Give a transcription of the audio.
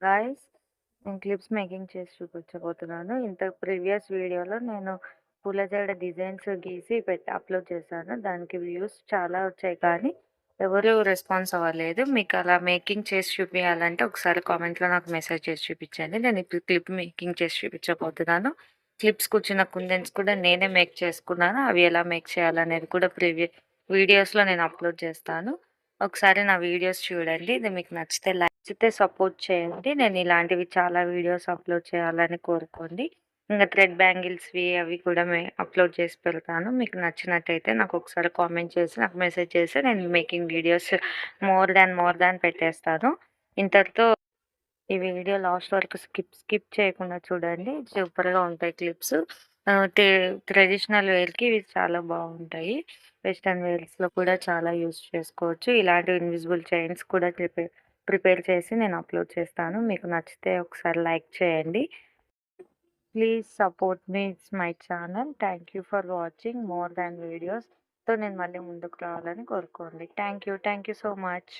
Guys, నేను clips making చేసి చూపించబోతున్నాను. ప్రీవియస్ వీడియోలో నేను పూల జడ డిజైన్స్ గీసి అప్లోడ్ చేశాను. దానికి వ్యూస్ చాలా వచ్చాయి కానీ ఎవరు రెస్పాన్స్ అవ్వలేదు. మీకు అలా మేకింగ్ చేసి చూపియాలంటే ఒకసారి కామెంట్లో నాకు మెసేజ్ చేసి చూపించండి. నేను ఇప్పుడు క్లిప్ మేకింగ్ చేసి చూపించబోతున్నాను. క్లిప్స్ కూర్చున్న కుందన్స్ కూడా నేనే మేక్ చేసుకున్నాను. అవి ఎలా మేక్ చేయాలనేది కూడా వీడియోస్లో నేను అప్లోడ్ చేస్తాను. ఒకసారి నా వీడియోస్ చూడండి. ఇది మీకు నచ్చితే సపోర్ట్ చేయండి. నేను ఇలాంటివి చాలా వీడియోస్ అప్లోడ్ చేయాలని కోరుకోండి. ఇంకా థ్రెడ్ బ్యాంగిల్స్వి అవి కూడా అప్లోడ్ చేసి పెడతాను. మీకు నచ్చినట్టయితే నాకు ఒకసారి కామెంట్ చేసి నాకు మెసేజ్ చేసి నేను మేకింగ్ వీడియోస్ మోర్ దాన్ పెట్టేస్తాను. ఇంతటితో ఈ వీడియో లాస్ట్ వరకు స్కిప్ చేయకుండా చూడండి. సూపర్గా ఉంటాయి క్లిప్స్. ట్రెడిషనల్ వేర్కి ఇవి చాలా బాగుంటాయి. వెస్టర్న్ వేర్స్లో కూడా చాలా యూస్ చేసుకోవచ్చు. ఇలాంటి ఇన్విజిబుల్ చైన్స్ కూడా ప్రిపేర్ చేసి నేను అప్లోడ్ చేస్తాను. మీకు నచ్చితే ఒకసారి లైక్ చేయండి. Please support me, it's my channel. Thank you for watching more than వీడియోస్తో నేను మళ్ళీ ముందుకు రావాలని కోరుకోండి. Thank you so much.